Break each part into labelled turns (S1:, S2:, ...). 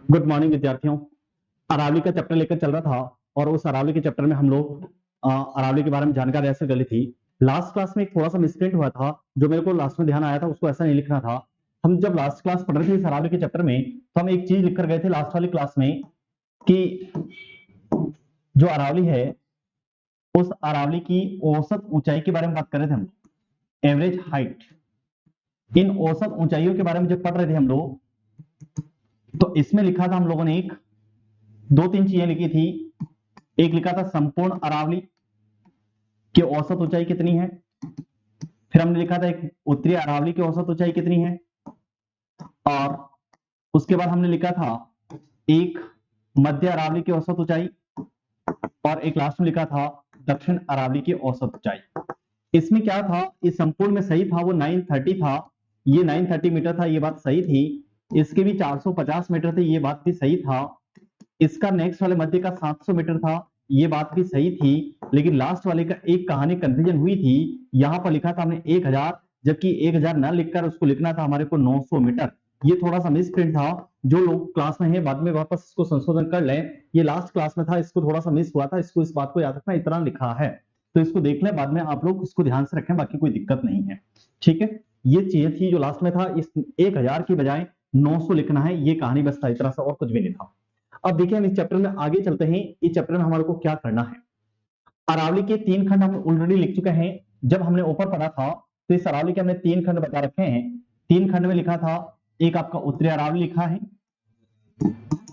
S1: Good morning विद्यार्थियों। अरावली का chapter लेकर चल रहा था और उस अरावली के चैप्टर में हम लोग अरावली के बारे में जानकारी ऐसे गली थी। लास्ट क्लास में एक थोड़ा सा मिसप्रिंट हुआ था, जो मेरे को लास्ट में ध्यान आया था, उसको ऐसा नहीं लिखना था। हम जब लास्ट क्लास पढ़ रहे थे इस अरावली के चैप्टर में, तो हम एक चीज लिख कर गए थे लास्ट वाली क्लास में कि जो अरावली है उस अरावली की औसत ऊंचाई के बारे में बात कर रहे थे हम, एवरेज हाइट। इन औसत ऊंचाइयों के बारे में जब पढ़ रहे थे हम लोग, तो इसमें लिखा था हम लोगों ने एक दो तीन चीजें लिखी थी। एक लिखा था संपूर्ण अरावली की औसत ऊंचाई कितनी है, फिर हमने लिखा था एक उत्तरी अरावली की औसत ऊंचाई कितनी है, और उसके बाद हमने लिखा था एक मध्य अरावली की औसत ऊंचाई, और एक लास्ट में लिखा था दक्षिण अरावली की औसत ऊंचाई। इसमें क्या था, इस संपूर्ण में सही था वो 930 था, ये 930 मीटर था, ये बात सही थी। इसके भी 450 मीटर थे, ये बात भी सही था। इसका नेक्स्ट वाले मध्य का 700 मीटर था, ये बात भी सही थी। लेकिन लास्ट वाले का एक कहानी कंफ्यूजन हुई थी, यहां पर लिखा था हमने 1000, जबकि 1000 न लिखकर उसको लिखना था हमारे को 900 मीटर। ये थोड़ा सा मिस प्रिंट था। जो लोग क्लास में है बाद में वापस इसको संशोधन कर लें, ये लास्ट क्लास में था, इसको थोड़ा सा मिस हुआ था, इसको इस बात को याद रखना, इतना लिखा है तो इसको देख लें, बाद में आप लोग इसको ध्यान से रखें, बाकी कोई दिक्कत नहीं है। ठीक है, ये चीज थी जो लास्ट में था, इस 1000 की बजाय 900 लिखना है, ये कहानी बस था, इतना सा और कुछ भी नहीं था। अब देखिए हम इस चैप्टर में आगे चलते हैं। इस चैप्टर में हमारे को क्या करना है, अरावली के 3 खंड हम ऑलरेडी लिख चुके हैं। जब हमने ऊपर पढ़ा था तो इस अरावली के हमने 3 खंड बता रखे हैं। 3 खंड में लिखा था, एक आपका उत्तरी अरावली लिखा है,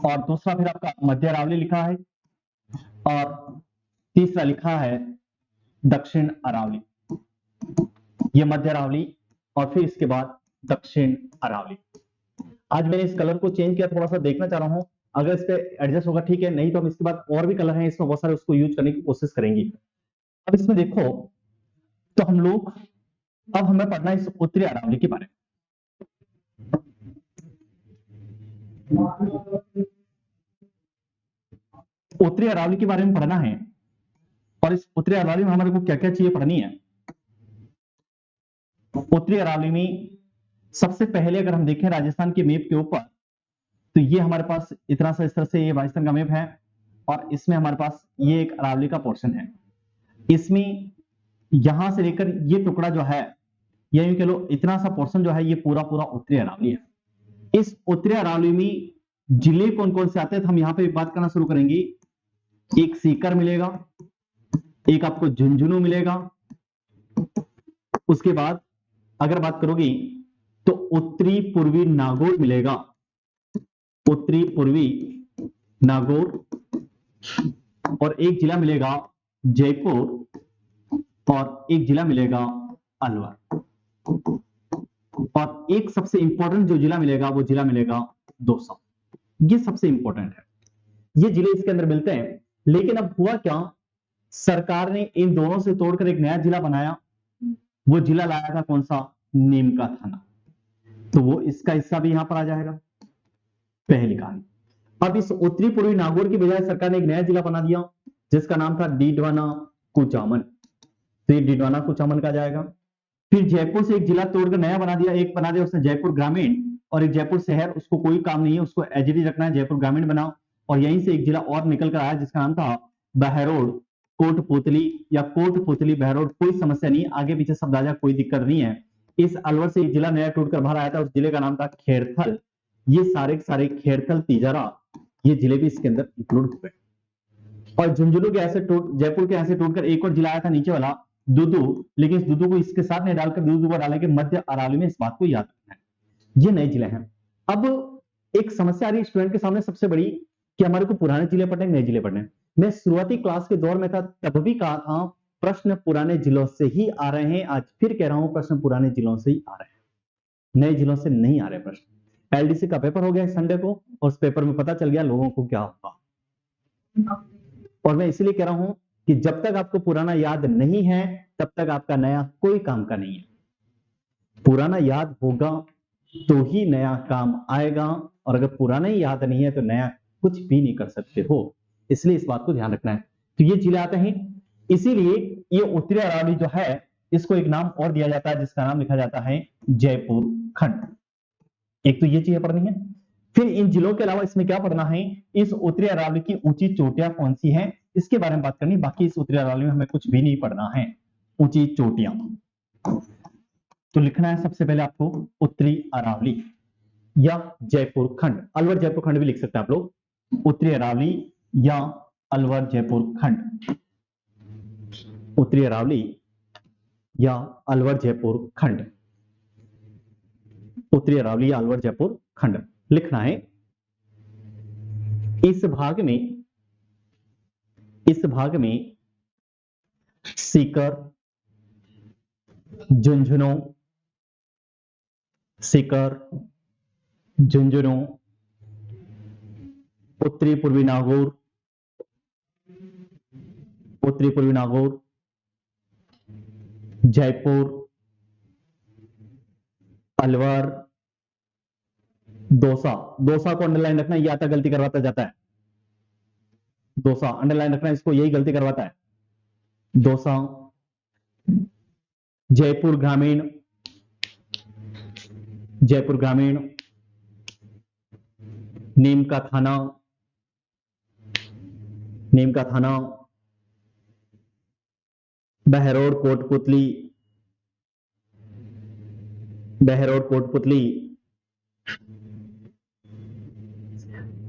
S1: और दूसरा फिर आपका मध्य अरावली लिखा है, और तीसरा लिखा है दक्षिण अरावली। ये मध्य अरावली और फिर इसके बाद दक्षिण अरावली। आज मैंने इस कलर को चेंज किया, थोड़ा सा देखना चाह रहा हूं, अगर इस पे एडजस्ट होगा ठीक है, नहीं तो हम इसके बाद और भी कलर हैं इसमें बहुत सारे, उसको यूज करने की कोशिश करेंगे। अब इसमें देखो, तो हम लोग अब हमें पढ़ना है इस उत्तरी अरावली के बारे में। उत्तरी अरावली के बारे में पढ़ना है, और इस उत्तरी अरावली में हमारे को क्या क्या चीजें पढ़नी है। उत्तरी अरावली में सबसे पहले अगर हम देखें राजस्थान के मैप के ऊपर, तो ये हमारे पास इतना सा इस तरह से ये राजस्थान का मैप है, और इसमें हमारे पास ये एक अरावली का पोर्शन है। इसमें यहां से लेकर ये टुकड़ा जो है, या यूं कह लो इतना सा पोर्शन जो है, ये पूरा पूरा उत्तरी अरावली है। इस उत्तरी अरावली में जिले कौन कौन से आते हैं, तो हम यहाँ पे बात करना शुरू करेंगे। एक सीकर मिलेगा, एक आपको झुंझुनू मिलेगा, उसके बाद अगर बात करोगी तो उत्तरी पूर्वी नागौर मिलेगा, उत्तरी पूर्वी नागौर, और एक जिला मिलेगा जयपुर, और एक जिला मिलेगा अलवर, और एक सबसे इंपॉर्टेंट जो जिला मिलेगा वो जिला मिलेगा दौसा। ये सबसे इंपॉर्टेंट है, ये जिले इसके अंदर मिलते हैं। लेकिन अब हुआ क्या, सरकार ने इन दोनों से तोड़कर एक नया जिला बनाया। वो जिला लाया था कौन सा, नीम का थाना, तो वो इसका हिस्सा भी यहां पर आ जाएगा, पहली कहानी। अब इस उत्तरी पूर्वी नागौर की बजाय सरकार ने एक नया जिला बना दिया जिसका नाम था डीडवाना कुचामन, तो ये डीडवाना कुचामन का जाएगा। फिर जयपुर से एक जिला तोड़कर नया बना दिया, एक बना दिया उसने जयपुर ग्रामीण, और एक जयपुर शहर, उसको कोई काम नहीं है, उसको एज इट इज रखना है, जयपुर ग्रामीण बनाओ। और यहीं से एक जिला और निकल कर आया जिसका नाम था बहरोड कोटपुतली, या कोटपुतली बहरोड, कोई समस्या नहीं, आगे पीछे सब राजा, कोई दिक्कत नहीं है। इस अलवर से एक जिला नया टूटकर बाहर आया था, उस जिले का नाम था खेरथल। ये सारे सारे खेरथल, तिजरा, ये जिले भी इसके अंदर इंक्लूड हुए। और झुंझुनू के ऐसे टूट, जयपुर के ऐसे टूटकर एक और जिला आया था नीचे वाला, दुदू, लेकिन इस दुदू को इसके साथ नहीं डालकर दुदू को डालेंगे मध्य अरावली में, इस बात को याद रखना है। ये नए जिले हैं। अब एक समस्या आ रही है स्टूडेंट के सामने सबसे बड़ी, कि हमारे को पुराने जिले पढ़ने, नए जिले पढ़ने। मैं शुरुआती क्लास के दौर में था, तब भी कहा था प्रश्न पुराने जिलों से ही आ रहे हैं, आज फिर कह रहा हूं प्रश्न पुराने जिलों से ही आ रहे हैं, नए जिलों से नहीं आ रहे प्रश्न। एलडीसी का पेपर हो गया संडे को, और उस पेपर में पता चल गया लोगों को क्या होगा। और मैं इसलिए कह रहा हूं कि जब तक आपको पुराना याद नहीं है तब तक आपका नया कोई काम का नहीं है। पुराना याद होगा तो ही नया काम आएगा, और अगर पुराना ही याद नहीं है तो नया कुछ भी नहीं कर सकते हो। इसलिए इस बात को ध्यान रखना है। तो ये जिले आते हैं, इसीलिए ये उत्तरी अरावली जो है इसको एक नाम और दिया जाता है जिसका नाम लिखा जाता है जयपुर खंड। एक तो ये चीजें पढ़नी है। फिर इन जिलों के अलावा इसमें क्या पढ़ना है, इस उत्तरी अरावली की ऊंची चोटियां कौन सी हैं, इसके बारे में बात करनी। बाकी इस उत्तरी अरावली में हमें कुछ भी नहीं पढ़ना है। ऊंची चोटियां तो लिखना है सबसे पहले आपको उत्तरी अरावली या जयपुर खंड, अलवर जयपुर खंड भी लिख सकते हैं आप लोग। उत्तरी अरावली या अलवर जयपुर खंड, उत्तरी अरावली या अलवर जयपुर खंड, उत्तरी अरावली या अलवर जयपुर खंड लिखना है। इस भाग में सीकर, झुंझुनू, उत्तरी पूर्वी नागौर, जयपुर, अलवर, दौसा। दौसा को अंडरलाइन रखना, ये आता गलती करवाता जाता है। दौसा अंडरलाइन रखना, इसको यही गलती करवाता है। दौसा, जयपुर ग्रामीण, नीम का थाना, बहरौर कोटपुतली,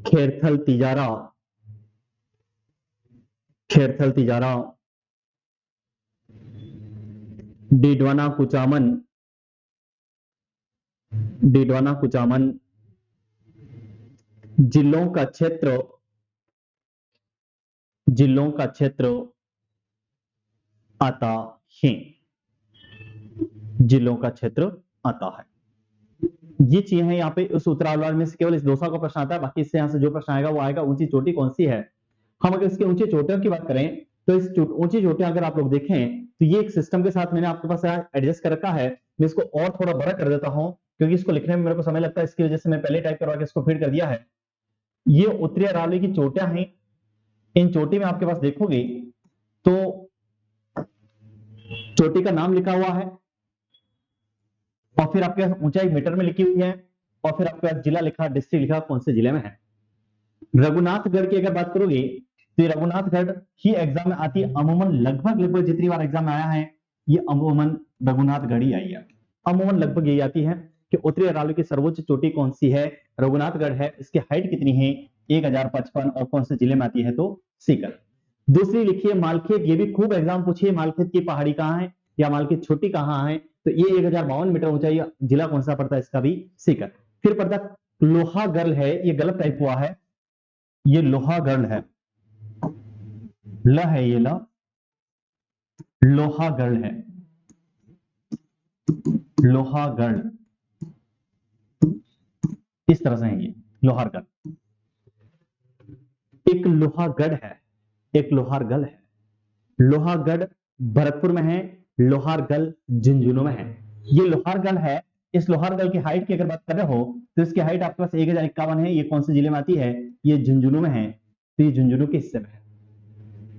S1: खेरथल तिजारा, डीडवाना कुचामन, जिलों का क्षेत्र आता है, ये चीजें हैं यहाँ पे। उस उत्तरावल में से केवल इस दौसा का प्रश्न आता है, बाकी इससे यहाँ से जो प्रश्न आएगा वो आएगा ऊंची चोटी कौन सी है। हम अगर इसकी ऊंची चोटियों की बात करें तो इस ऊंची चोटियां अगर आप लोग देखें तो ये एक सिस्टम के साथ मैंने आपके पास एडजस्ट कर रखा है। मैं इसको और थोड़ा बड़ा कर देता हूं क्योंकि इसको लिखने में मेरे को समय लगता है, इसकी वजह से मैं पहले टाइप करवा के इसको फीड कर दिया है। ये उत्तरी अरावली की चोटियां हैं। इन चोटी में आपके पास देखोगे तो चोटी का नाम लिखा हुआ है और फिर आपके पास ऊंचाई मीटर में लिखी हुई है और फिर आपके पास जिला लिखा, डिस्ट्रिक्ट लिखा, कौन से जिले में है। रघुनाथगढ़ की अगर बात करोगे तो रघुनाथगढ़ ही एग्जाम में आती है। अमूमन लगभग जितनी बार एग्जाम में आया है ये अमूमन रघुनाथगढ़ ही आई है। अमूमन लगभग यही आती है कि उत्तरी अरावली की सर्वोच्च चोटी कौन सी है, रघुनाथगढ़ है। इसकी हाइट कितनी है, 1055 और कौन से जिले में आती है तो सीकर। दूसरी लिखिए मालखेत, ये भी खूब एग्जाम पूछिए, मालखेत की पहाड़ी कहाँ है या मालखेत छोटी कहाँ है, तो ये 1052 मीटर ऊंचाई, जिला कौन सा पड़ता है इसका भी सीकर। फिर पड़ता लोहागढ़ है, ये गलत टाइप हुआ है, ये लोहागढ़ है, ल है ये ल, लोहागढ़ है, लोहागढ़ इस तरह से है ये लोहारगढ़। एक लोहागढ़ है, एक लोहारगढ़ है। लोहागढ़ भरतपुर में है, लोहारगढ़ झुंझुनू में है। ये लोहारगढ़ है। इस लोहारगढ़ की हाइट की अगर बात कर रहे हो तो इसकी हाइट आपके पास 1051 है। ये कौन से जिले में आती है, ये झुंझुनू में है, तो ये झुंझुनू के हिस्से में है।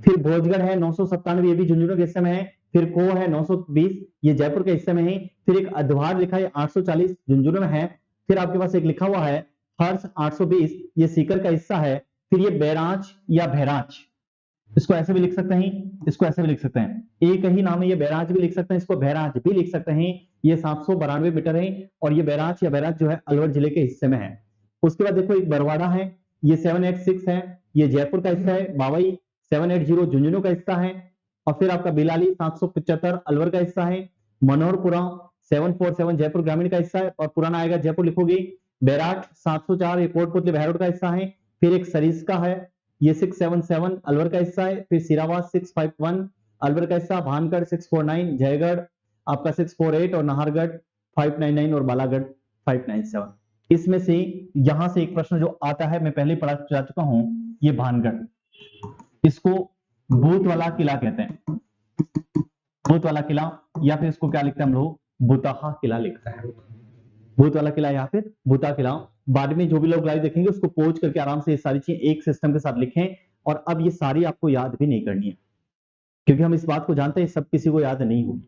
S1: फिर भोजगढ़ है 997, ये भी झुंझुनू के हिस्से में है। फिर को है 920, ये जयपुर के हिस्से में है। फिर एक अधवार लिखा है 840, झुंझुनू में है। फिर आपके पास एक लिखा हुआ है हर्ष 820, ये सीकर का हिस्सा है। फिर ये बैराज या बहराज, इसको ऐसे भी लिख सकते हैं, इसको ऐसे भी लिख सकते हैं, एक ही नाम है, ये बैराज भी लिख सकते हैं, इसको बहराज भी लिख सकते हैं। ये 792 मीटर है और ये बैराज या बैराज जो है अलवर जिले के हिस्से में है। उसके बाद देखो एक बरवाड़ा है, ये 786 है, ये जयपुर का हिस्सा है। बावई 780 झुंझुनू का हिस्सा है। और फिर आपका बिलाली 775 अलवर का हिस्सा है। मनोहरपुरा 747 जयपुर ग्रामीण का हिस्सा है और पुराना आएगा जयपुर लिखोगे। बैराज 704 ये कोटपुतली बहरोड का हिस्सा है। फिर एक सरिस्का है, ये 677 अलवर का हिस्सा है। फिर सिरावा 651 अलवर का हिस्सा। भानगढ़ 649, जयगढ़ आपका 648 और नाहरगढ़ 599 और बालागढ़ 597। इसमें से यहां से एक प्रश्न जो आता है, मैं पहले पढ़ा जा चुका हूं, ये भानगढ़, इसको भूत वाला किला कहते हैं, भूत वाला किला, या फिर इसको क्या लिखते हैं हम लोग, बुताहा किला लिखते हैं। भूत वाला किला या फिर बुता किला। बाद में जो भी लोग लाइव देखेंगे उसको पोज करके आराम से ये सारी चीजें एक सिस्टम के साथ लिखें। और अब ये सारी आपको याद भी नहीं करनी है क्योंकि हम इस बात को जानते हैं सब किसी को याद नहीं होगी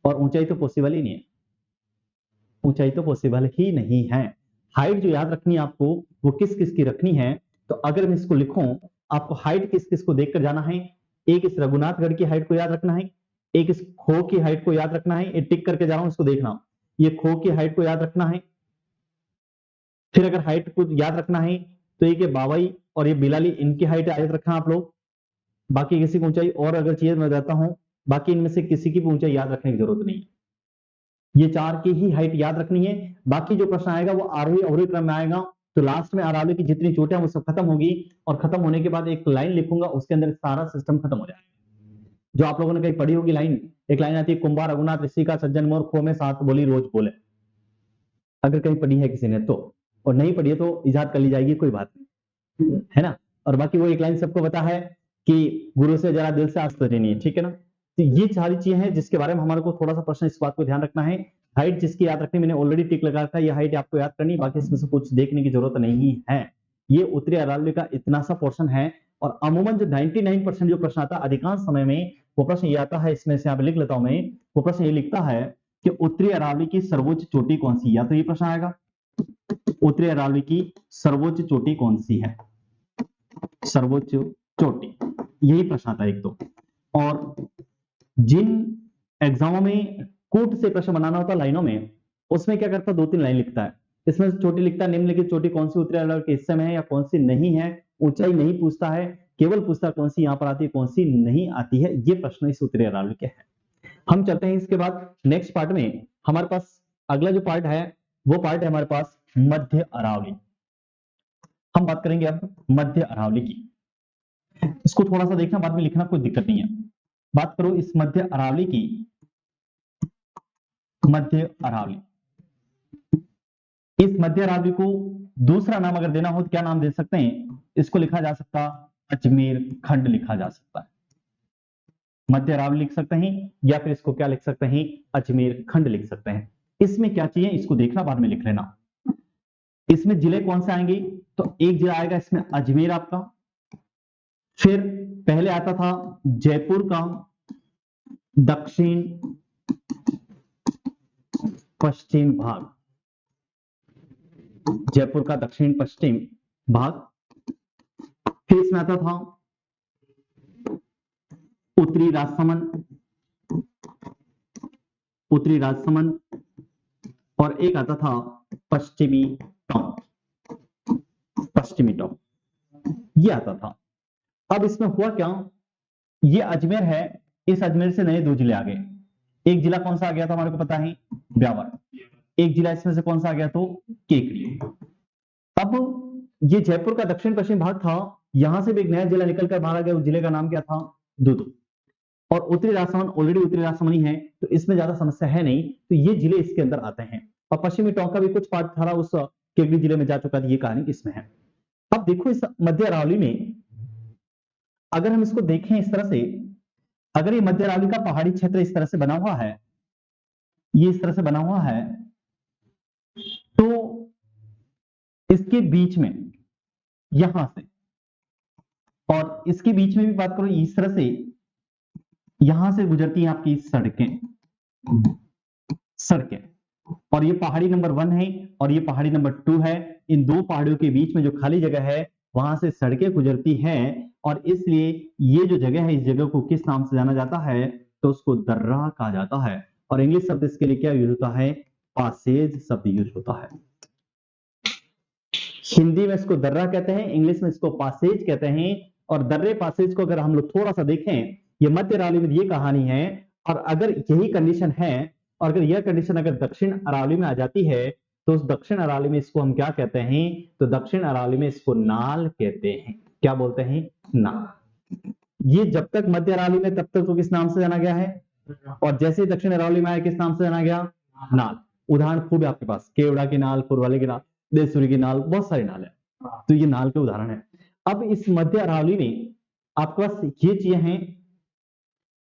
S1: और ऊंचाई तो पॉसिबल ही नहीं है, ऊंचाई तो पॉसिबल ही नहीं है। हाइट जो याद रखनी है आपको वो किस किस की रखनी है, तो अगर मैं इसको लिखूं, आपको हाइट किस किस को देखकर जाना है। एक इस रघुनाथगढ़ की हाइट को याद रखना है, एक इस खो की हाइट को याद रखना है, ये टिक करके जा रहा हूं, इसको देखना, ये खो की हाइट को याद रखना है। फिर अगर हाइट को याद रखना है तो ये बावई और ये बिलाली, इनकी हाइट याद रखना आप लोग। बाकी किसी की ऊंचाई और अगर चाहिए मैं बताता हूं, बाकी इनमें से किसी की भी ऊंचाई याद रखने की जरूरत नहीं है, ये चार की ही हाइट याद रखनी है। बाकी जो प्रश्न आएगा वो आरोही अवरोही क्रम में आएगा। तो लास्ट में अरावली की जितनी चोटियां वो सब खत्म होगी, और खत्म होने के बाद एक लाइन लिखूंगा, उसके अंदर सारा सिस्टम खत्म हो जाएगा। जो आप लोगों ने कहीं पढ़ी होगी लाइन, एक लाइन आती है, कुंभा रघुनाथ ऋषि का सज्जन मोर खो में सात बोली रोज बोले। अगर कहीं पढ़ी है किसी ने तो, और नहीं पढ़ी है तो इजाद कर ली जाएगी, कोई बात नहीं, है ना। और बाकी वो एक लाइन सबको पता है कि गुरु से जरा दिल से आस्था नहीं है, ठीक है ना। तो ये सारी चीजें हैं जिसके बारे में हमारे को थोड़ा सा प्रश्न इस बात को ध्यान रखना है। हाइट जिसकी याद रखनी, मैंने ऑलरेडी टिक लगा रखा है, ये हाइट आपको याद करनी, बाकी इसमें से कुछ देखने की जरूरत नहीं है। ये उत्तरी अरावली का इतना सा पोर्शन है, और अमूमन जो 99% जो प्रश्न आता है अधिकांश समय में वो प्रश्न ये आता है, इसमें से यहाँ पे लिख लेता हूं मैं, वो प्रश्न ये लिखता है कि उत्तरी अरावली की सर्वोच्च चोटी कौन सी, या तो ये प्रश्न आएगा उत्तरी अरावली की सर्वोच्च चोटी कौन सी है, सर्वोच्च चोटी, यही प्रश्न आता है एक तो। और जिन एग्जामों में कूट से प्रश्न बनाना होता है लाइनों में, उसमें क्या करता है, दो तीन लाइन लिखता है, इसमें चोटी लिखता है, निम्नलिखित चोटी कौन सी उत्तरी अरावली के हिस्से में है या कौन सी नहीं है। ऊंचाई नहीं पूछता है, केवल पूछता है कौन सी यहाँ पर आती है कौन सी नहीं आती है। ये प्रश्न इस उत्तरी अरावली के हैं। हम चलते हैं इसके बाद नेक्स्ट पार्ट में। हमारे पास अगला जो पार्ट है वो पार्ट है हमारे पास मध्य अरावली। हम बात करेंगे अब मध्य अरावली की। इसको थोड़ा सा देखना, बाद में लिखना, कोई दिक्कत नहीं है। बात करो इस मध्य अरावली की, मध्य अरावली, इस मध्य अरावली को दूसरा नाम अगर देना हो तो क्या नाम दे सकते हैं, इसको लिखा जा सकता अजमेर खंड लिखा जा सकता है। मध्य अरावली लिख सकते हैं, या फिर इसको क्या लिख सकते हैं, अजमेर खंड लिख सकते हैं। इसमें क्या चाहिए इसको देखना, बाद में लिख लेना। इसमें जिले कौन से आएंगे, तो एक जिला आएगा इसमें अजमेर आपका, फिर पहले आता था जयपुर का दक्षिण पश्चिम भाग, जयपुर का दक्षिण पश्चिम भाग, फिर इसमें आता था उत्तरी राजसमंद, उत्तरी राजसमंद, और एक आता था पश्चिमी टोंक, पश्चिमी टोंक, ये आता था। अब इसमें हुआ क्या, ये अजमेर है, इस अजमेर से नए दो जिले आ गए। एक जिला कौन सा आ गया था हमारे को पता है, ब्यावर। एक जिला इसमें से कौन सा आ गया, तो केकली। अब ये जयपुर का दक्षिण पश्चिम भाग था, यहां से भी एक नया जिला निकलकर बाहर आ गया, उस जिले का नाम क्या था, दूदू। और उत्तरी राजसमंद ऑलरेडी उत्तरी राजसमंद ही है, तो इसमें ज्यादा समस्या है नहीं, तो ये जिले इसके अंदर आते हैं। और पश्चिमी टोंक का भी कुछ पार्ट था उस केकली जिले में जा चुका था, ये कहानी इसमें है। अब देखो इस मध्य अरावली में अगर हम इसको देखें इस तरह से, अगर ये मध्य अरावली का पहाड़ी क्षेत्र इस तरह से बना हुआ है, ये इस तरह से बना हुआ है, तो इसके बीच में यहां से और इसके बीच में भी बात करो, इस तरह से यहां से गुजरती हैं आपकी सड़कें, सड़कें, और ये पहाड़ी नंबर 1 है और ये पहाड़ी नंबर 2 है। इन दो पहाड़ियों के बीच में जो खाली जगह है वहां से सड़कें गुजरती हैं, और इसलिए ये जो जगह है इस जगह को किस नाम से जाना जाता है, तो उसको दर्रा कहा जाता है। और इंग्लिश शब्द इसके लिए क्या यूज होता है, पासेज शब्द यूज होता है। हिंदी में इसको दर्रा कहते हैं, इंग्लिश में इसको पासेज कहते हैं। और दर्रे पासेज को अगर हम लोग थोड़ा सा देखें, ये मध्य अरावली में ये कहानी है। और अगर यही कंडीशन है, और अगर यह कंडीशन अगर दक्षिण अरावली में आ जाती है, तो उस दक्षिण अरावली में इसको हम क्या कहते हैं, तो दक्षिण अरावली में इसको नाल कहते हैं। क्या बोलते हैं, नाल। ये जब तक मध्य अरावली में तब तक तो किस नाम से जाना गया है, और जैसे ही दक्षिण अरावली में आया किस नाम से जाना गया, नाल। उदाहरण खूब है आपके पास, केवड़ा की नाल, पुरवाले की नाल, देसूरी की नाल, बहुत सारी नाल है, तो ये नाल के उदाहरण है। अब इस मध्य अरावली में आपके पास ये चीजें हैं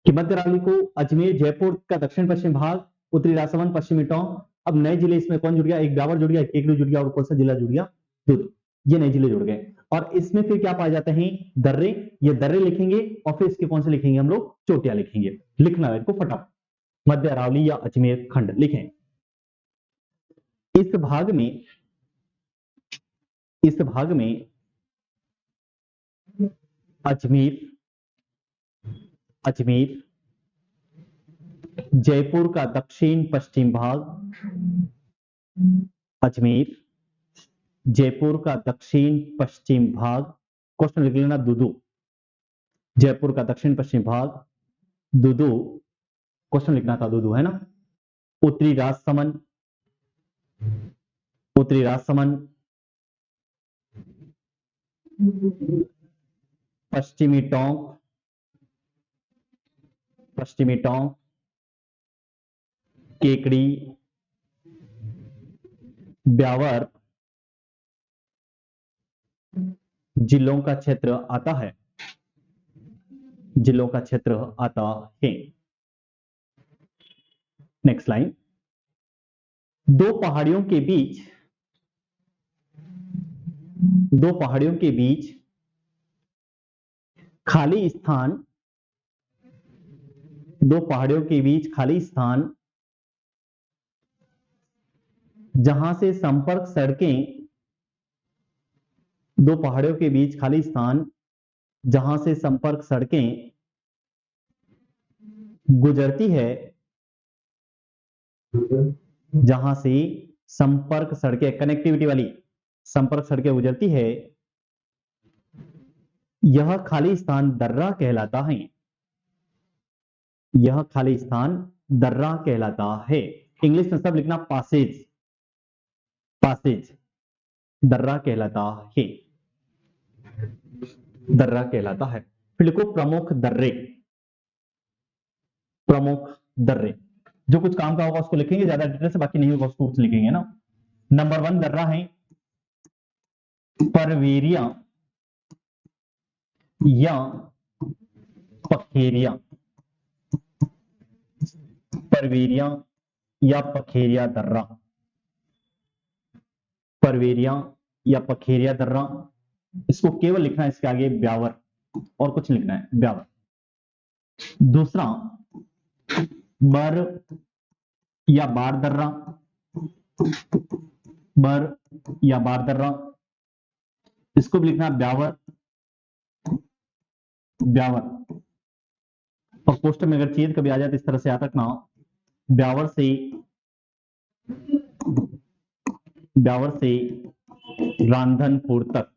S1: कि मध्य अरावली को अजमेर, जयपुर का दक्षिण पश्चिम भाग, उत्तरी राजसमंद, पश्चिमी टोंक। अब नए जिले इसमें कौन जुड़ गया, एक ब्यावर जुड़ गया, एक केकली जुड़ गया, और कौन सा जिला जुड़ गया, दूदू। ये नए जिले जुड़ गए। और इसमें फिर क्या पाए जाते हैं, दर्रे। ये दर्रे लिखेंगे, और फिर इसके कौन से लिखेंगे हम लोग, चोटियां लिखेंगे। लिखना है इसको फटाफट, मध्य अरावली या अजमेर खंड लिखें। इस भाग में इस भाग में अजमेर, जयपुर का दक्षिण पश्चिम भाग, अजमेर, जयपुर का दक्षिण पश्चिम भाग, क्वेश्चन लिख लेना दुदू, जयपुर का दक्षिण पश्चिम भाग, दुदू, क्वेश्चन लिखना था दुदू, है ना। उत्तरी राजसमंद, उत्तरी राजसमंद, पश्चिमी टोंक, पश्चिमी टोंक, केकड़ी, ब्यावर जिलों का क्षेत्र आता है, जिलों का क्षेत्र आता है। नेक्स्ट लाइन, दो पहाड़ियों के बीच, दो पहाड़ियों के बीच खाली स्थान, दो पहाड़ियों के बीच खाली स्थान जहां से संपर्क सड़कें, दो पहाड़ियों के बीच खाली स्थान जहां से संपर्क सड़कें गुजरती है, जहां से संपर्क सड़कें, कनेक्टिविटी वाली संपर्क सड़कें गुजरती है, यह खाली स्थान दर्रा कहलाता है, यह खाली स्थान दर्रा कहलाता है। इंग्लिश में सब लिखना पासेज, पासेज दर्रा कहलाता है, दर्रा कहलाता है। फिर लिखो प्रमुख दर्रे, प्रमुख दर्रे, जो कुछ काम का होगा उसको लिखेंगे ज्यादा डिटेल से, बाकी नहीं होगा उसको कुछ लिखेंगे ना। नंबर 1 दर्रा है परवेरिया या पखेरिया, परवेरिया या पखेरिया दर्रा, परवेरिया या पखेरिया दर्रा, इसको केवल लिखना है इसके आगे ब्यावर, और कुछ लिखना है ब्यावर। दूसरा बर या बार दर्रा, बर या बार दर्रा, इसको भी लिखना ब्यावर, ब्यावर। और पोस्टर में अगर चीज कभी आ जाए तो इस तरह से याद रखना, ब्यावर से, ब्यावर से रांधनपुर तक,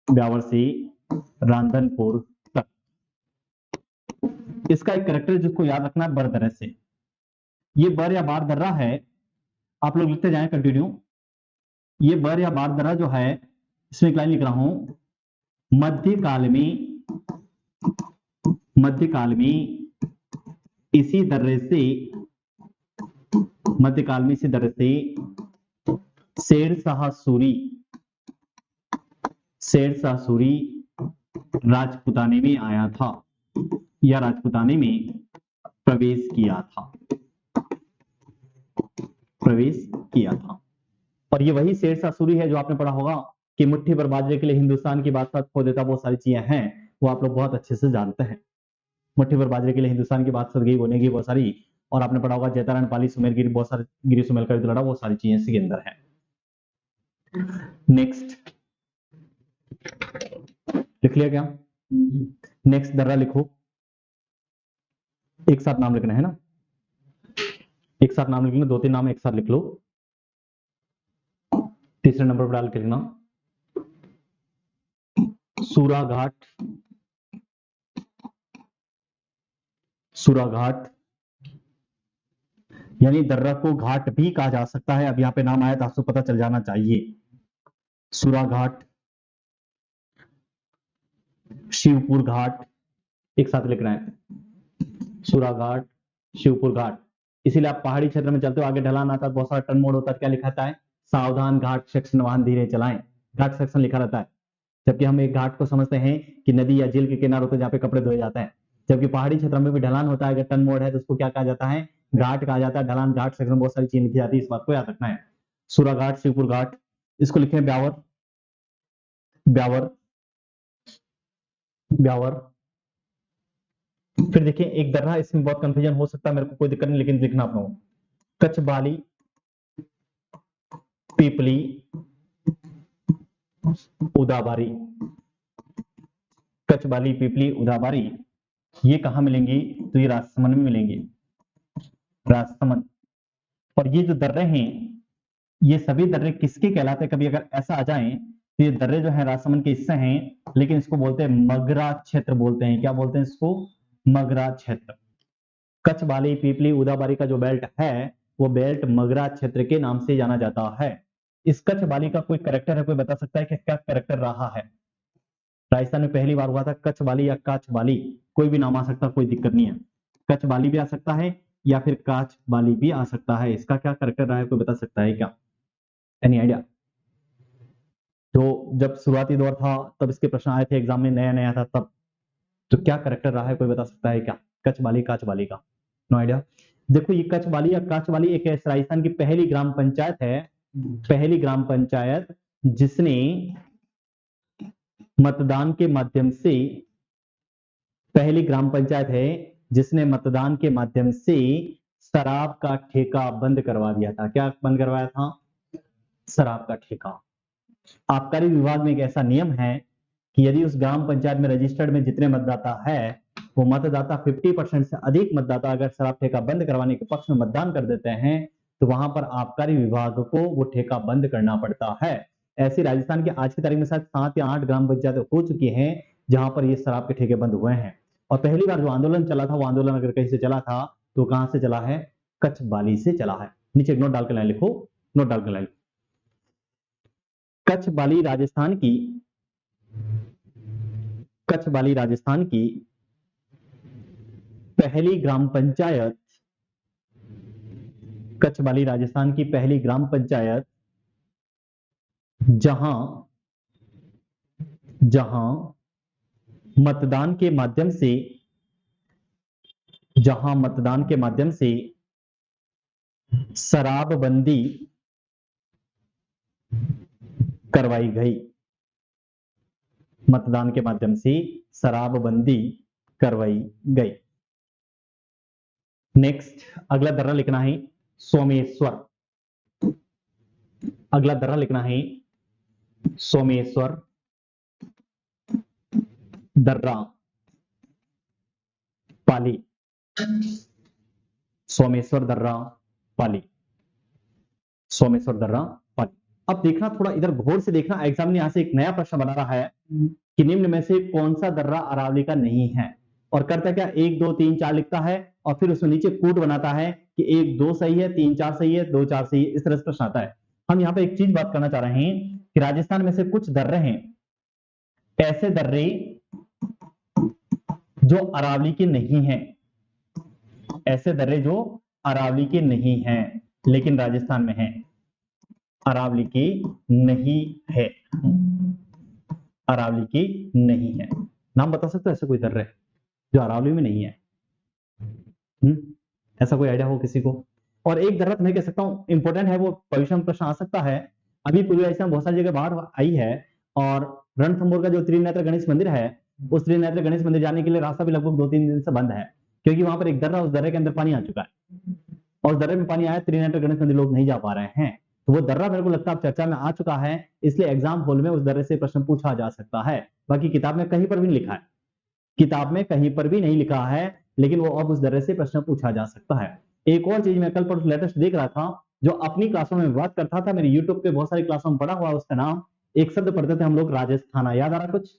S1: ब्यावर से रांधनपुर तक। इसका एक करेक्टर जिसको याद रखना है बर दर्रे से, ये बर या बार दर्रा है, आप लोग लिखते जाएं कंटिन्यू। ये बर या बार दर्रा जो है, इसमें एक लाइन लिख रहा हूं, मध्यकाल में, मध्यकाल में इसी दर्रे से, मध्यकाल में इसी दर्रे से शेरशाह सूरी, शेरशाह सूरी राजपुताने में आया था, या राजपुताने में प्रवेश किया था, प्रवेश किया था। और ये वही शेरशाह सूरी है जो आपने पढ़ा होगा कि मुट्ठी भर बाजरे के लिए हिंदुस्तान की बादशाह खो देता, बहुत सारी चीजें हैं वो आप लोग बहुत अच्छे से जानते हैं। मुट्ठी भर बाजरे के लिए हिंदुस्तान की बादशाहगी बनेगी बहुत सारी, और आपने पढ़ा होगा जैतारण पाली सुमेरगिरी, बहुत सारे गिरी सुमेल का युद्ध लड़ा, वो सारी चीजें इसके अंदर है। नेक्स्ट लिख लिया क्या? नेक्स्ट दर्रा लिखो, एक साथ नाम लिखना है ना, एक साथ नाम लिखना, 2-3 नाम एक साथ लिख लो। तीसरे नंबर पर डाल के लिखना सूराघाट, सूराघाट, यानी दर्रा को घाट भी कहा जा सकता है। अब यहाँ पे नाम आया तो आपको पता चल जाना चाहिए। सूराघाट, शिवपुर घाट, एक साथ लिख रहे हैं, सूराघाट, शिवपुर घाट। इसीलिए आप पहाड़ी क्षेत्र में चलते हो, आगे ढलान आता है, बहुत सारा टर्न मोड़ होता है, क्या लिखा था है? सावधान घाट सेक्शन वाहन धीरे चलाएं, घाट सेक्शन लिखा रहता है। जबकि हम एक घाट को समझते हैं कि नदी या झील के किनारे होते जहाँ पे कपड़े धोए जाते हैं, जबकि पहाड़ी क्षेत्र में भी ढलान होता है, अगर टर्न मोड़ है तो उसको क्या कहा जाता है? घाट कहा जाता है। ढलान घाट सेक्शन में बहुत सारी चीजें लिखी जाती है, इस बात को याद रखना है। सूराघाट, शिवपुर घाट, इसको लिखे ब्यावर, ब्यावर, ब्यावर। फिर देखिए एक दर्रा, इसमें बहुत कंफ्यूजन हो सकता है, मेरे को कोई दिक्कत नहीं, लेकिन लिखना आप लोगों, कचबाली, पीपली, उदाबारी, कचबाली, पीपली, उदाबारी, ये कहां मिलेंगी? तो ये राजसमंद में मिलेंगे, राजसमंद। और ये जो दर्रे हैं, ये सभी दर्रे किसके कहलाते हैं? कभी अगर ऐसा आ जाए तो ये दर्रे जो है राजसमंद के हिस्से हैं, लेकिन इसको बोलते हैं मगरा क्षेत्र बोलते हैं। क्या बोलते हैं इसको? मगरा क्षेत्र। कचबाली, पीपली, उदाबारी का जो बेल्ट है वो बेल्ट मगरा क्षेत्र के नाम से जाना जाता है। इस कचबाली का कोई कैरेक्टर है? कोई बता सकता है कि क्या कैरेक्टर रहा है? राजस्थान में पहली बार हुआ था कचबाली या काचबाली, कोई भी नाम आ सकता, कोई दिक्कत नहीं है। कचबाली भी आ सकता है या फिर काचबाली भी आ सकता है। इसका क्या कैरेक्टर रहा है? कोई बता सकता है क्या? Any idea? तो जब शुरुआती दौर था तब इसके प्रश्न आए थे एग्जाम में, नया नया था तब, तो क्या कैरेक्टर रहा है? कोई बता सकता है क्या? कचबाली काचबाली का? No idea. देखो ये कचबाली या काचबाली एक राजस्थान की पहली ग्राम पंचायत है, पहली ग्राम पंचायत जिसने मतदान के माध्यम से, पहली ग्राम पंचायत है जिसने मतदान के माध्यम से शराब का ठेका बंद करवा दिया था। क्या बंद करवाया था? शराब का ठेका। आबकारी विभाग में एक ऐसा नियम है कि यदि उस ग्राम पंचायत में रजिस्टर्ड में जितने मतदाता है वो मतदाता 50% से अधिक मतदाता अगर शराब ठेका बंद करवाने के पक्ष में मतदान कर देते हैं तो वहां पर आबकारी विभाग को वो ठेका बंद करना पड़ता है। ऐसी राजस्थान की आज की तारीख में शायद 7 या 8 ग्राम पंचायतें हो चुकी हैं जहां पर ये शराब के ठेके बंद हुए हैं। और पहली बार जो आंदोलन चला था वो आंदोलन अगर कहीं से चला था तो कहां से चला है? कचबाली से चला है। नीचे एक नोट डाल के लाइन लिखो, नोट डाल के लाइन। कचबाली राजस्थान की, कचबाली राजस्थान की पहली ग्राम पंचायत, कचबाली राजस्थान की पहली ग्राम पंचायत जहां मतदान के माध्यम से, जहां मतदान के माध्यम से शराबबंदी करवाई गई, मतदान के माध्यम से शराबबंदी करवाई गई। नेक्स्ट अगला दर्रा लिखना है सोमेश्वर, अगला दर्रा लिखना है सोमेश्वर दर्रा पाली, सोमेश्वर दर्रा पाली, सोमेश्वर दर्रा पाली। अब देखना थोड़ा इधर घोर से देखना, एग्जाम ने यहां से एक नया प्रश्न बना रहा है कि निम्न में से कौन सा दर्रा अरावली का नहीं है, और करता क्या 1 2 3 4 लिखता है और फिर उसमें नीचे कूट बनाता है कि 1 2 सही है, 3 4 सही है, 2 4 सही है, इस तरह से प्रश्न आता है। हम यहाँ पे एक चीज बात करना चाह रहे हैं कि राजस्थान में से कुछ दर्रे हैं, ऐसे दर्रे जो अरावली के नहीं हैं, ऐसे दर्रे जो अरावली के नहीं हैं लेकिन राजस्थान में हैं, अरावली के नहीं है, अरावली के नहीं है। नाम बता सकते हो ऐसे कोई दर्रे जो अरावली में नहीं है? ऐसा कोई आइडिया हो किसी को? और एक दर्रा मैं कह सकता हूं इंपॉर्टेंट है, वो भविष्य में प्रश्न आ सकता है। अभी पूरी राजस्थान बहुत सारी जगह बाढ़ आई है और रणथंभौर का जो त्रिनेत्र गणेश मंदिर है, उस त्रिनेत्र गणेश मंदिर जाने के लिए रास्ता भी लगभग 2-3 दिन से बंद है क्योंकि वहां पर एक दर्रा, उस दर्रे के अंदर पानी आ चुका है और दर्रे में पानी आया, त्रिनेत्र गणेश मंदिर लोग नहीं जा पा रहे हैं। तो वो दर्रा मेरे को लगता है अब चर्चा में आ चुका है, इसलिए एग्जाम हॉल में उस दर्रे से प्रश्न पूछा जा सकता है। बाकी किताब में कहीं पर भी लिखा है, किताब में कहीं पर भी नहीं लिखा है, लेकिन वो अब उस दर्रे से प्रश्न पूछा जा सकता है। एक और चीज मैं कल पर लेटेस्ट देख रहा था, जो अपनी क्लासों में बात करता था, मेरे यूट्यूब पे बहुत सारी क्लासों में पढ़ा हुआ उसका नाम, एक शब्द पढ़ते थे हम लोग राजस्थाना, याद आ रहा कुछ?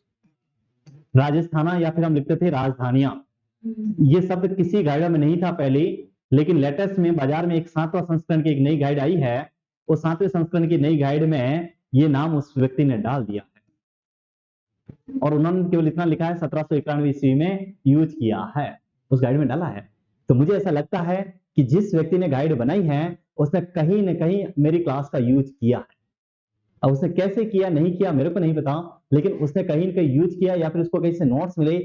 S1: राजस्थाना या फिर हम लिखते थे राजधानियां। ये शब्द किसी गाइड में नहीं था पहले, लेकिन लेटेस्ट में बाजार में एक 7वां संस्करण की एक नई गाइड आई है, उस 7वें संस्करण की नई गाइड में ये नाम उस व्यक्ति ने डाल दिया है और उन्होंने केवल इतना लिखा है 1791 ईस्वी में यूज किया है, उस गाइड में डाला है। तो मुझे ऐसा लगता है कि जिस व्यक्ति ने गाइड बनाई है उसने कहीं ना कहीं मेरी क्लास का यूज किया है। अब उसने कैसे किया नहीं किया मेरे को नहीं पता, लेकिन उसने कहीं ना कहीं यूज किया या फिर उसको कहीं से नोट्स मिले,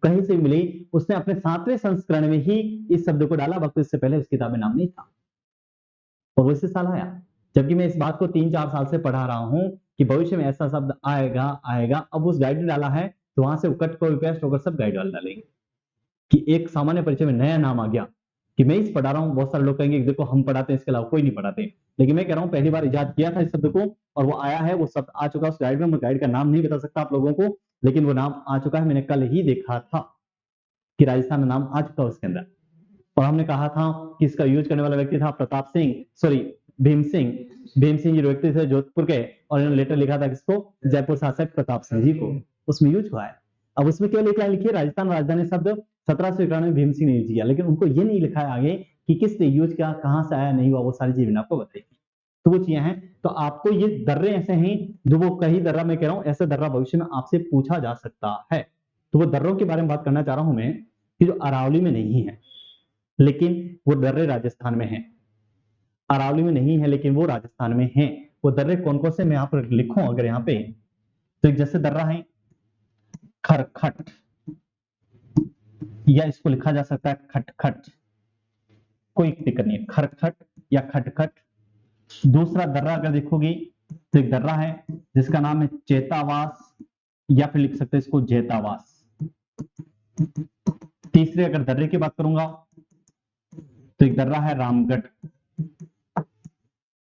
S1: कहीं से मिली, उसने अपने 7वें संस्करण में ही इस शब्द को डाला, वक्त इससे पहले उस किताब में नाम नहीं था और वो इसी साल आया। जबकि मैं इस बात को 3-4 साल से पढ़ा रहा हूं कि भविष्य में ऐसा शब्द आएगा आएगा। अब उस गाइड ने डाला है तो वहां से कट कॉपी पेस्ट होकर सब गाइड वाले डालेंगे कि एक सामान्य परिचय में नया नाम आ गया कि मैं इस पढ़ा रहा हूँ, बहुत सारे लोग कहेंगे देखो हम पढ़ाते हैं, इसके अलावा कोई नहीं पढ़ाते, लेकिन मैं कह रहा हूँ पहली बार इजाद किया था इस शब्द को और वो आया है, वो शब्द आ चुका है उस गाइड में। मैं गाइड का नाम नहीं बता सकता आप लोगों को, लेकिन वो नाम आ चुका है, मैंने कल ही देखा था कि राजस्थान में नाम आ चुका है उसके अंदर। और हमने कहा था कि इसका यूज करने वाला व्यक्ति था प्रताप सिंह, सॉरी भीम सिंह जो व्यक्ति थे जोधपुर के, और इन्होंने लेटर लिखा था किसको, जयपुर शासक प्रताप सिंह जी को, उसमें यूज हुआ है। अब उसमें केवल एक लाइन लिखी है, राजस्थान राजधानी शब्द 1791 में भीम सिंह ने यूज किया, लेकिन उनको ये नहीं लिखा है आगे कि किसने यूज किया, कहां से आया, नहीं हुआ, वो सारी चीजें आपको बताई। तो वो चीजें हैं, तो आपको ये दर्रे ऐसे हैं जो वो कहीं दर्रा, मैं कह रहा हूं ऐसा दर्रा भविष्य में आपसे पूछा जा सकता है। तो वो दर्रों के बारे में बात करना चाह रहा हूं मैं, कि जो अरावली में नहीं है लेकिन वो दर्रे राजस्थान में है, अरावली में नहीं है लेकिन वो राजस्थान में है। वो दर्रे कौन कौन से मैं यहाँ पर लिखूं अगर यहाँ पे, तो एक जैसे दर्रा है खरखट, या इसको लिखा जा सकता है खटखट, कोई दिक्कत नहीं है, खरखट या खटखट। दूसरा दर्रा अगर देखोगे तो एक दर्रा है जिसका नाम है चेतावास, या फिर लिख सकते हैं इसको जेतावास। तीसरे अगर दर्रे की बात करूंगा तो एक दर्रा है रामगढ़।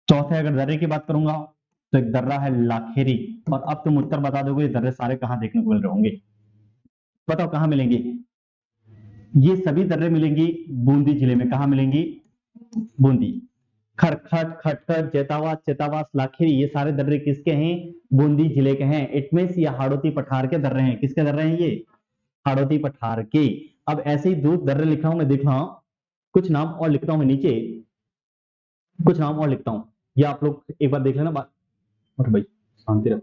S1: चौथे अगर दर्रे की बात करूंगा तो एक दर्रा है लाखेरी। और अब तुम उत्तर बता दोगे ये दर्रे सारे कहां देखने को मिल रहे होंगे, बताओ कहां मिलेंगे। ये सभी दर्रे मिलेंगी बूंदी जिले में। कहां मिलेंगी, बूंदी। खरखट, खटखट, चेतावास, चेतावास, लाखेरी, ये सारे दर्रे किसके हैं, बूंदी जिले के हैं। इट मींस ये हाड़ौती पठार के दर्रे हैं। किसके दर्रे हैं ये, हाड़ौती पठार के। अब ऐसे ही दो दर्रे लिखा हूं मैं, देख रहा हूं कुछ नाम और लिखता हूं मैं नीचे, कुछ नाम और लिखता हूं, ये आप लोग एक बार देख लेना बात। और भाई शांति रहो,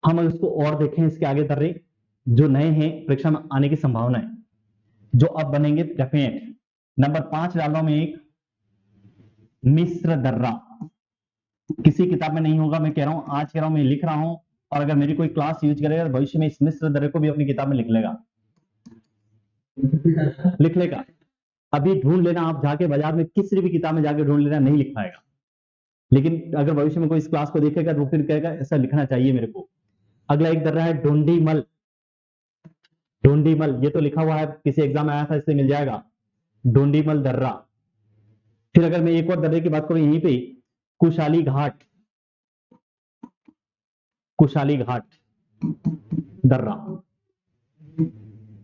S1: हम अगर इसको और देखें, इसके आगे दर्रे जो नए हैं परीक्षा में आने की संभावना है, जो अब बनेंगे डेफिनेट। नंबर 5 डाल रहा हूं मैं, एक मिश्र दर्रा। किसी किताब में नहीं होगा, मैं कह रहा हूं, आज कह रहा हूं, मैं लिख रहा हूं, और अगर मेरी कोई क्लास यूज करेगा तो भविष्य में इस मिश्र दर्रे को भी अपनी किताब में लिख लेगा, लिख लेगा। अभी ढूंढ लेना, आप जाके बाजार में किसी भी किताब में जाके ढूंढ लेना, नहीं लिख पाएगा, लेकिन अगर भविष्य में कोई इस क्लास को देखेगा तो फिर कहेगा ऐसा लिखना चाहिए मेरे को। अगला एक दर्रा है डोंडीमल, डोंडीमल, ये तो लिखा हुआ है, किसी एग्जाम में आया था, इससे मिल जाएगा, डोंडीमल दर्रा। फिर अगर मैं एक और दर्रे की बात करूं यहीं पे, कुशाली घाट, कुशाली घाट दर्रा।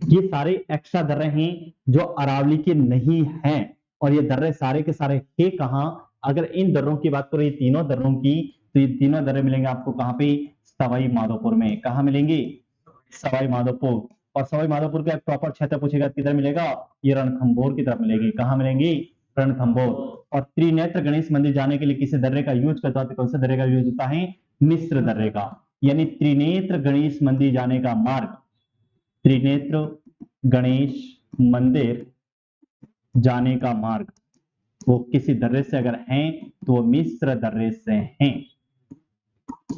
S1: ये सारे एक्स्ट्रा दर्रे हैं जो अरावली के नहीं हैं, और ये दर्रे सारे के सारे है कहां, अगर इन दर्रों की बात करें, ये तीनों दर्रों की, तो ये तीनों दर्रे मिलेंगे आपको कहां पे, सवाई माधोपुर में। कहां मिलेंगे, सवाई माधोपुर। और सवाई माधोपुर का प्रॉपर क्षेत्र पूछेगा किधर मिलेगा, ये रणथंभौर की तरफ मिलेगी। कहां मिलेंगी, रणथंभौर। और त्रिनेत्र गणेश मंदिर जाने के लिए किसी दर्रे का यूज करता है, कौन से दर्रे का यूज होता है, मिश्र दर्रे का। यानी त्रिनेत्र गणेश मंदिर जाने का मार्ग, त्रिनेत्र गणेश मंदिर जाने का मार्ग, वो किसी दर्रे से अगर हैं तो वो मिश्र दर्रे से हैं।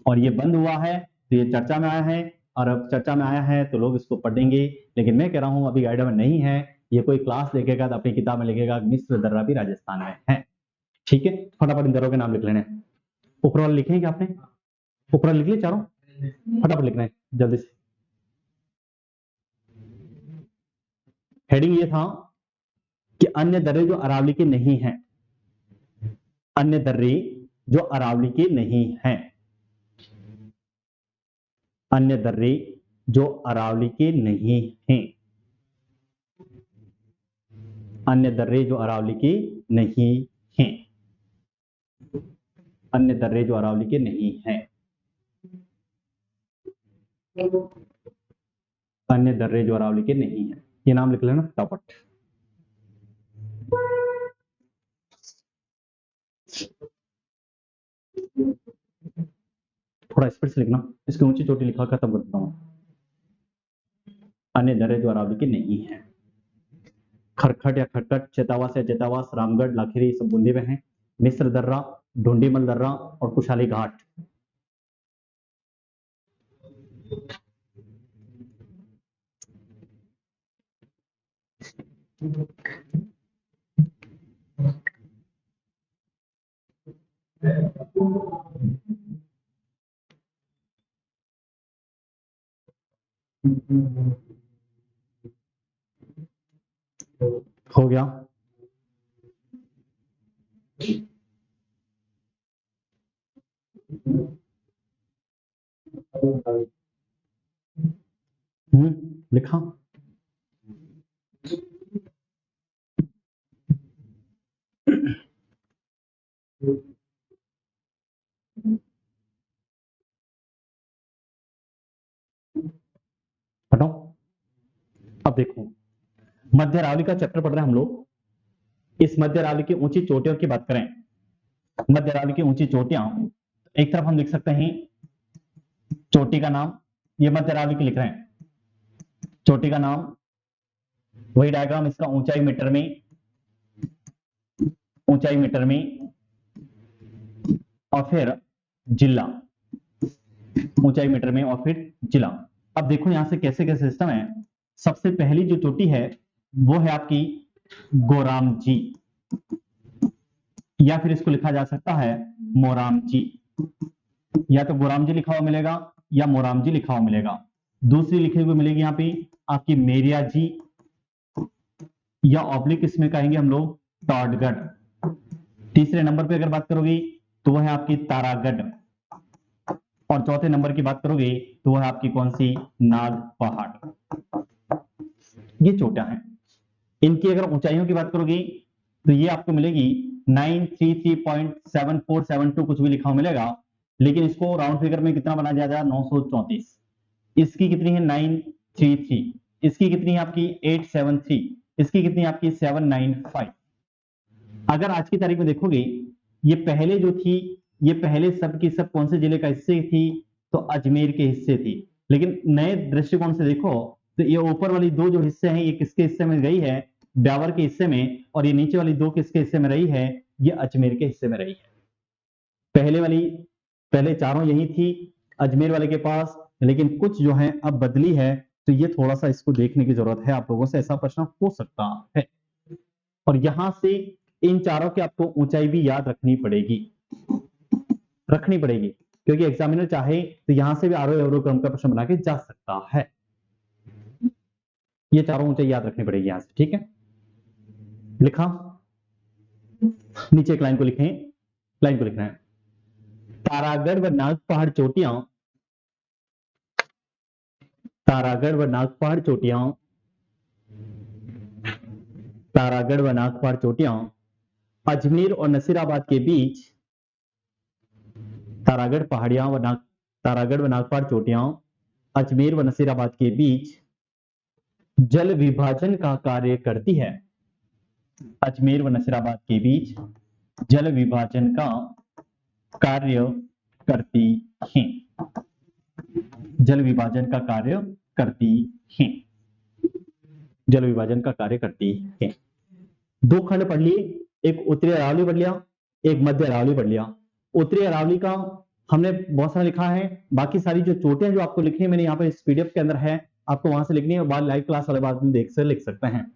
S1: और ये बंद हुआ है तो ये चर्चा में आया है, और अब चर्चा में आया है तो लोग इसको पढ़ेंगे, लेकिन मैं कह रहा हूं अभी गाइड में नहीं है। ये कोई क्लास देखेगा तो अपनी किताब में लिखेगा मिश्र दर्रा भी राजस्थान में है। ठीक है, फटाफट इन दर्रों के नाम लिख लेने। ऊपर वाले लिखे हैं क्या आपने, ऊपर लिख लिए चारों, फटाफट लिखना है जल्दी से। हेडिंग ये था कि अन्य दर्रे जो अरावली के नहीं हैं, अन्य दर्रे जो अरावली के नहीं हैं, अन्य दर्रे जो अरावली के नहीं हैं, अन्य दर्रे जो अरावली के नहीं हैं, अन्य दर्रे जो अरावली के नहीं हैं, अन्य दर्रे जो अरावली के नहीं हैं, ये नाम लिख लेना फटाफट। थोड़ा स्पीड से लिखना, इसकी ऊंची चोटी लिखा खत्म कर देता हूं। अन्य दर्रे जो अरावली के नहीं है, खरखट या खटखट, चेतावास या चेतावास, रामगढ़, लाखेरी सब बूंदी में है। मिश्र दर्रा, ढूंढीमल दर्रा और कुशाली घाट। हो गया। लिखा। हटाओ। अब देखो, मध्य अरावली का चैप्टर पढ़ रहे हैं हम लोग। इस मध्य अरावली की ऊंची चोटियों की बात करें, मध्य अरावली की ऊंची चोटियां, एक तरफ हम लिख सकते हैं चोटी का नाम, ये मध्य अरावली की लिख रहे हैं, चोटी का नाम, वही डायग्राम, इसका ऊंचाई मीटर में, ऊंचाई मीटर में, और फिर जिला, ऊंचाई मीटर में और फिर जिला। अब देखो यहां से कैसे कैसे सिस्टम है। सबसे पहली जो चोटी है वो है आपकी गोराम जी, या फिर इसको लिखा जा सकता है मोराम जी, या तो गोराम जी लिखा हुआ मिलेगा या मोराम जी लिखा हुआ मिलेगा। दूसरी लिखी हुई मिलेगी यहाँ पे आपकी मेरिया जी, या ऑब्लिक इसमें कहेंगे हम लोग टॉडगढ़। तीसरे नंबर पे अगर बात करोगे तो वह है आपकी तारागढ़, और चौथे नंबर की बात करोगे तो वह आपकी कौन सी, नाग पहाड़। ये चोटियां हैं। इनकी अगर ऊंचाइयों की बात करोगे तो ये आपको मिलेगी 933.7472, कुछ भी लिखा हुआ मिलेगा, लेकिन इसको राउंड फिगर में कितना बना जाएगा, 934। इसकी कितनी है 933, इसकी कितनी है आपकी 873, इसकी कितनी है आपकी 795। अगर आज की तारीख में देखोगे, ये पहले जो थी, ये पहले सब की सब कौन से जिले का हिस्से थी, तो अजमेर के हिस्से थी। लेकिन नए दृष्टिकोण से देखो तो ये ऊपर वाली दो जो हिस्से हैं ये किसके हिस्से में गई है, ब्यावर के हिस्से में, और ये नीचे वाली दो किसके हिस्से में रही है, ये अजमेर के हिस्से में रही है। पहले वाली, पहले चारों यही थी अजमेर वाले के पास, लेकिन कुछ जो है अब बदली है, तो ये थोड़ा सा इसको देखने की जरूरत है। आप लोगों से ऐसा प्रश्न हो सकता है। और यहां से इन चारों की आपको ऊंचाई भी याद रखनी पड़ेगी, रखनी पड़ेगी, क्योंकि एग्जामिनर चाहे तो यहां से भी आरोह अवरोह क्रम का प्रश्न बना के जा सकता है। ये चारों ऊंचाई याद रखनी पड़ेगी यहां से, ठीक है। लिखा, नीचे एक लाइन को लिखें, लाइन को लिखना है, तारागढ़ व नाग पहाड़ चोटियां, तारागढ़ व नाग पहाड़ चोटियां, तारागढ़ व नाग पहाड़ चोटियां अजमेर और नसीराबाद के बीच, तारागढ़ पहाड़ियां व नाग, तारागढ़ व नागपाड़ चोटियां अजमेर व नसीराबाद के बीच जल विभाजन का कार्य करती है। अजमेर व नसीराबाद के बीच जल विभाजन का कार्य करती हैं, जल विभाजन का कार्य करती हैं, जल विभाजन का कार्य करती हैं। दो खंड पढ़ लिए, एक उत्तरी अरावली पढ़ लिया, एक मध्य अरावली पढ़ लिया। उत्तरी अरावली का हमने बहुत सारा लिखा है, बाकी सारी जो चोटियां जो आपको लिखनी है मैंने यहाँ पे इस पीडीएफ के अंदर है, आपको वहां से लिखनी है, और बाद लाइव क्लास वाले बाद में देख से लिख सकते हैं।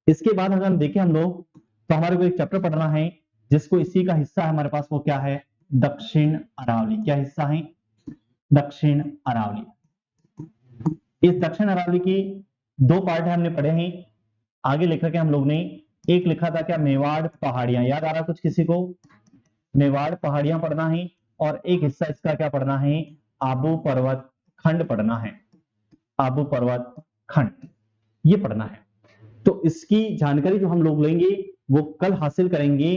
S1: इसके बाद अगर हम देखें हम लोग, तो हमारे को एक चैप्टर पढ़ना है जिसको इसी का हिस्सा है हमारे पास, वो क्या है, दक्षिण अरावली। क्या हिस्सा है, दक्षिण अरावली। इस दक्षिण अरावली की दो पार्ट है, हमने पढ़े हैं। आगे लिख रखे हम लोग ने, एक लिखा था क्या, मेवाड़ पहाड़ियां, याद आ रहा कुछ किसी को, मेवाड़ पहाड़ियां पढ़ना है, और एक हिस्सा इसका क्या पढ़ना है, आबू पर्वत खंड पढ़ना है, आबू पर्वत खंड ये पढ़ना है। तो इसकी जानकारी जो हम लोग लेंगे वो कल हासिल करेंगे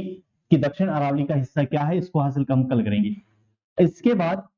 S1: कि दक्षिण अरावली का हिस्सा क्या है, इसको हासिल हम कल करेंगे। इसके बाद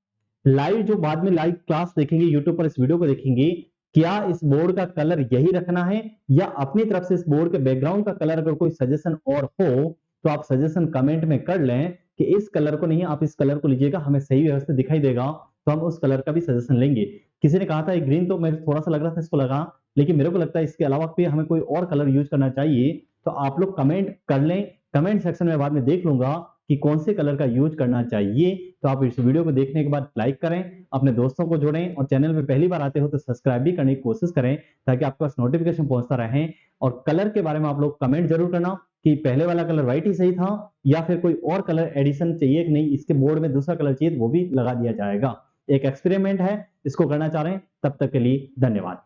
S1: लाइव जो बाद में लाइव क्लास देखेंगे यूट्यूब पर, इस वीडियो को देखेंगे, क्या इस बोर्ड का कलर यही रखना है या अपनी तरफ से इस बोर्ड के बैकग्राउंड का कलर अगर कोई सजेशन और हो तो आप सजेशन कमेंट में कर लें कि इस कलर को नहीं आप इस कलर को लीजिएगा, हमें सही व्यवस्थित दिखाई देगा, तो हम उस कलर का भी सजेशन लेंगे। किसी ने कहा था ग्रीन, तो मेरे थोड़ा सा लग रहा था इसको लगा, लेकिन मेरे को लगता है इसके अलावा भी हमें कोई और कलर यूज करना चाहिए। तो आप लोग कमेंट कर लें, कमेंट सेक्शन में बाद में देख लूंगा कि कौन से कलर का यूज करना चाहिए। तो आप इस वीडियो को देखने के बाद लाइक करें, अपने दोस्तों को जोड़ें, और चैनल पे पहली बार आते हो तो सब्सक्राइब भी करने की कोशिश करें ताकि आपके पास नोटिफिकेशन पहुंचता रहे। और कलर के बारे में आप लोग कमेंट जरूर करना कि पहले वाला कलर व्हाइट ही सही था या फिर कोई और कलर एडिशन चाहिए कि नहीं, इसके बोर्ड में दूसरा कलर चाहिए वो भी लगा दिया जाएगा। एक एक्सपेरिमेंट है, इसको करना चाह रहे हैं। तब तक के लिए धन्यवाद।